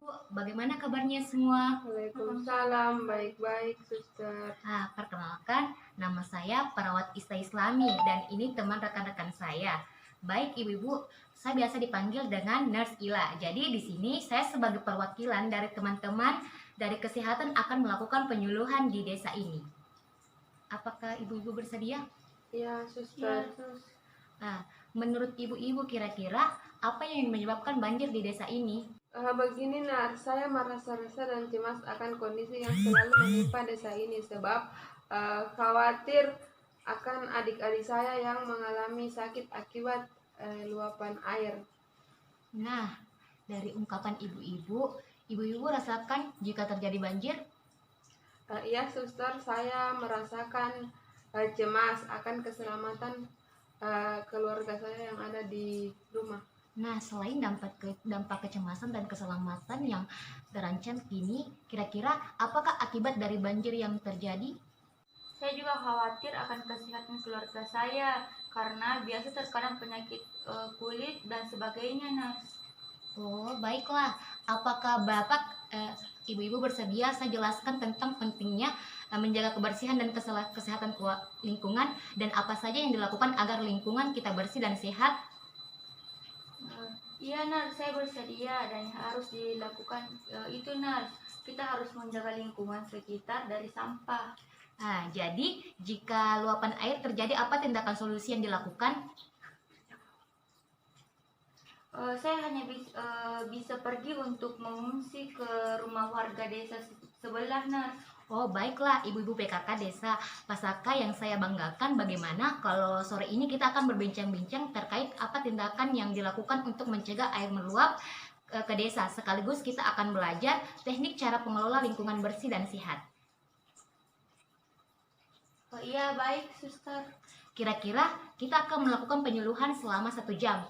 Bu, bagaimana kabarnya semua? Waalaikumsalam, baik-baik, suster. Perkenalkan, nama saya Perawat Ista Islami dan ini teman rekan-rekan saya. Baik ibu-ibu, saya biasa dipanggil dengan Nurse Ila. Jadi di sini saya sebagai perwakilan dari teman-teman dari kesehatan akan melakukan penyuluhan di desa ini. Apakah ibu-ibu bersedia? Ya, suster. Menurut ibu-ibu kira-kira apa yang menyebabkan banjir di desa ini? Begini, Nar, saya merasa resah dan cemas akan kondisi yang selalu menimpa desa ini sebab khawatir akan adik-adik saya yang mengalami sakit akibat luapan air. Nah, dari ungkapan ibu-ibu rasakan jika terjadi banjir? Iya, suster, saya merasakan cemas akan keselamatan keluarga saya yang ada di rumah. Nah, selain dampak kecemasan dan keselamatan yang terancam ini, kira-kira apakah akibat dari banjir yang terjadi? Saya juga khawatir akan kesehatan keluarga saya karena biasa terkadang penyakit kulit dan sebagainya, Nas. Oh, baiklah. Apakah ibu-ibu bersedia saya jelaskan tentang pentingnya menjaga kebersihan dan kesehatan lingkungan dan apa saja yang dilakukan agar lingkungan kita bersih dan sehat? Iya, Nar, saya bersedia dan harus dilakukan itu, Nar. Kita harus menjaga lingkungan sekitar dari sampah. Jadi jika luapan air terjadi, apa tindakan solusi yang dilakukan? Saya hanya bisa pergi untuk mengungsi ke rumah warga desa sebelah, Nar. Oh, baiklah ibu-ibu PKK Desa Pasaka yang saya banggakan. Bagaimana kalau sore ini kita akan berbincang-bincang terkait apa tindakan yang dilakukan untuk mencegah air meluap ke desa. Sekaligus kita akan belajar teknik cara pengelola lingkungan bersih dan sehat. Oh iya, baik, suster. Kira-kira kita akan melakukan penyuluhan selama 1 jam.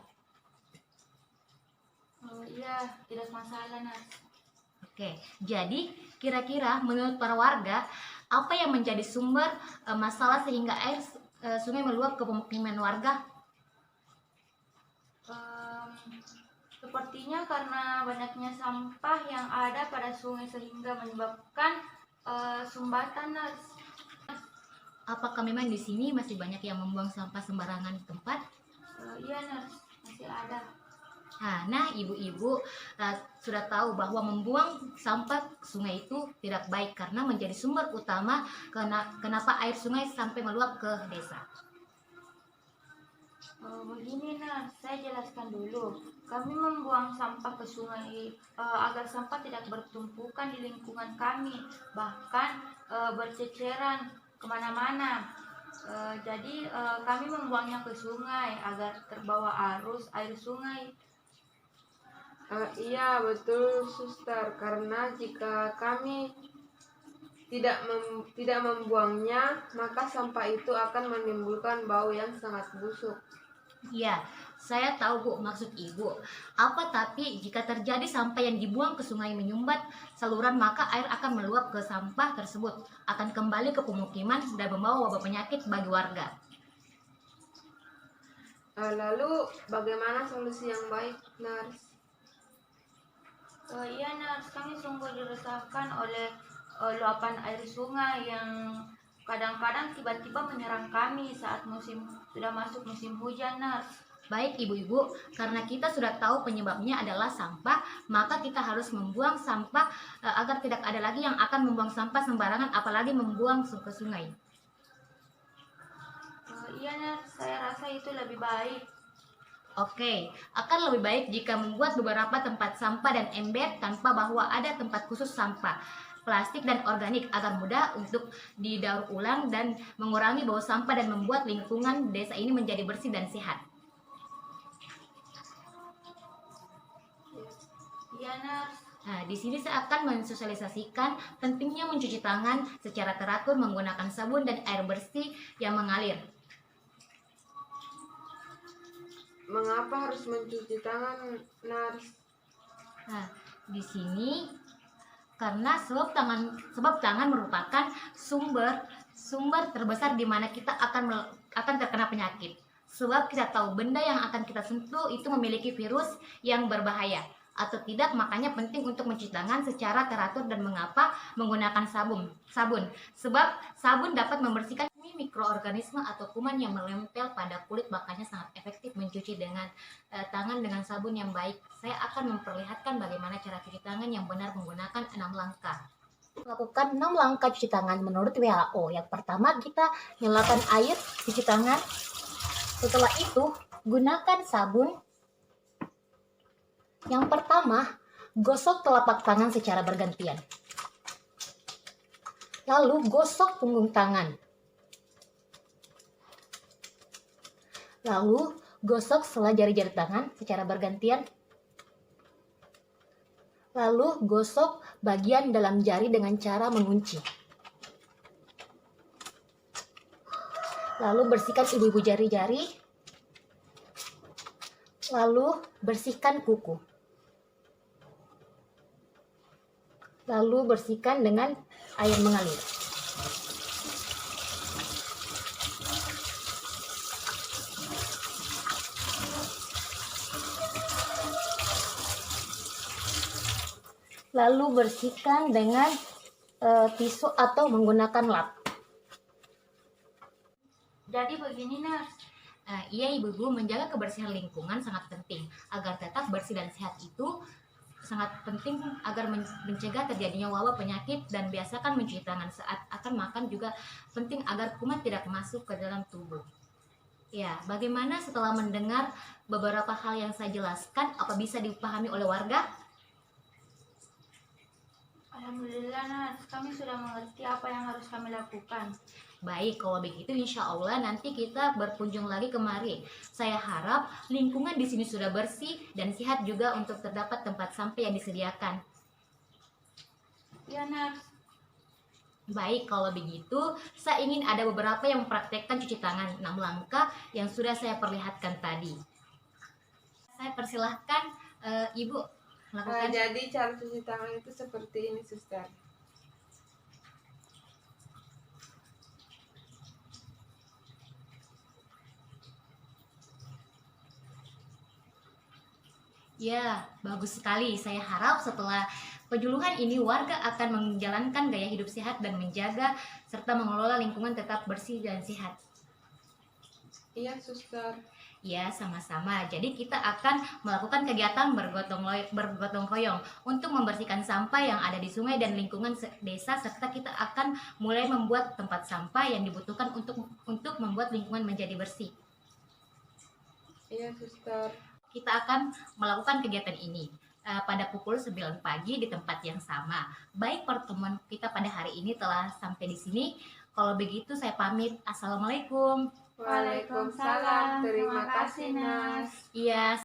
Oh iya, tidak masalah, Nas. Oke, jadi kira-kira menurut para warga, apa yang menjadi sumber masalah sehingga air sungai meluap ke pemukiman warga? Sepertinya karena banyaknya sampah yang ada pada sungai sehingga menyebabkan sumbatan, Nas. Apakah memang di sini masih banyak yang membuang sampah sembarangan di tempat? Iya, Nas, masih ada. Nah, ibu-ibu sudah tahu bahwa membuang sampah sungai itu tidak baik karena menjadi sumber utama kenapa air sungai sampai meluap ke desa. Begini, Nas, saya jelaskan dulu. Kami membuang sampah ke sungai agar sampah tidak bertumpukan di lingkungan kami, bahkan berceceran kemana-mana. Jadi kami membuangnya ke sungai agar terbawa arus air sungai. Iya, betul, suster. Karena jika kami tidak membuangnya, maka sampah itu akan menimbulkan bau yang sangat busuk. Ya, saya tahu Bu maksud ibu. Tapi jika terjadi sampah yang dibuang ke sungai menyumbat saluran, maka air akan meluap ke sampah tersebut, akan kembali ke pemukiman dan membawa wabah penyakit bagi warga. Lalu bagaimana solusi yang baik, Nars? Iya, Nars, kami sungguh diresahkan oleh luapan air sungai yang kadang-kadang tiba-tiba menyerang kami saat sudah masuk musim hujan, Nars. Baik ibu-ibu, karena kita sudah tahu penyebabnya adalah sampah, maka kita harus membuang sampah agar tidak ada lagi yang akan membuang sampah sembarangan, apalagi membuang ke sungai. Iya, Nars, saya rasa itu lebih baik. Oke, akan lebih baik jika membuat beberapa tempat sampah dan ember tanpa bahwa ada tempat khusus sampah plastik dan organik agar mudah untuk didaur ulang dan mengurangi bau sampah dan membuat lingkungan desa ini menjadi bersih dan sehat. Iya, Nars. Di sini saya akan mensosialisasikan pentingnya mencuci tangan secara teratur menggunakan sabun dan air bersih yang mengalir. Mengapa harus mencuci tangan, Nars? Di sini karena sebab tangan merupakan sumber terbesar di mana kita akan terkena penyakit. Sebab kita tahu benda yang akan kita sentuh itu memiliki virus yang berbahaya. atau tidak, makanya penting untuk mencuci tangan secara teratur. Dan mengapa menggunakan sabun? Sebab sabun dapat membersihkan mikroorganisme atau kuman yang menempel pada kulit, makanya sangat efektif mencuci dengan tangan dengan sabun yang baik. Saya akan memperlihatkan bagaimana cara cuci tangan yang benar menggunakan 6 langkah. Lakukan 6 langkah cuci tangan menurut WHO. Yang pertama, kita nyalakan air cuci tangan. Setelah itu, gunakan sabun. Yang pertama, gosok telapak tangan secara bergantian. Lalu gosok punggung tangan. Lalu gosok sela jari-jari tangan secara bergantian. Lalu gosok bagian dalam jari dengan cara mengunci. Lalu bersihkan ibu-ibu jari-jari. Lalu bersihkan kuku. Lalu bersihkan dengan air mengalir. Lalu bersihkan dengan tisu atau menggunakan lap. Jadi begini, Nurse. Iya ibu-ibu, menjaga kebersihan lingkungan sangat penting. Agar tetap bersih dan sehat itu sangat penting agar mencegah terjadinya wabah penyakit, dan biasakan mencuci tangan saat akan makan juga penting agar kuman tidak masuk ke dalam tubuh. Ya, bagaimana setelah mendengar beberapa hal yang saya jelaskan, apa bisa dipahami oleh warga? Alhamdulillah, Nurse. Kami sudah mengerti apa yang harus kami lakukan. Baik, kalau begitu insya Allah nanti kita berkunjung lagi kemari. Saya harap lingkungan di sini sudah bersih dan sehat juga untuk terdapat tempat sampah yang disediakan. Ya, Nurse. Baik, kalau begitu saya ingin ada beberapa yang mempraktekkan cuci tangan 6 langkah yang sudah saya perlihatkan tadi. Saya persilahkan Ibu lakukan. Jadi cara cuci tangan itu seperti ini, Suster. Ya, bagus sekali. Saya harap setelah penyuluhan ini warga akan menjalankan gaya hidup sehat dan menjaga serta mengelola lingkungan tetap bersih dan sehat. Iya, Suster. Ya, sama-sama. Jadi kita akan melakukan kegiatan bergotong royong untuk membersihkan sampah yang ada di sungai dan lingkungan desa, serta kita akan mulai membuat tempat sampah yang dibutuhkan untuk membuat lingkungan menjadi bersih. Iya, Suster. Kita akan melakukan kegiatan ini pada pukul 9 pagi di tempat yang sama. Baik, pertemuan kita pada hari ini telah sampai di sini. Kalau begitu saya pamit. Assalamualaikum. Waalaikumsalam. Terima kasih, Nas. Iya.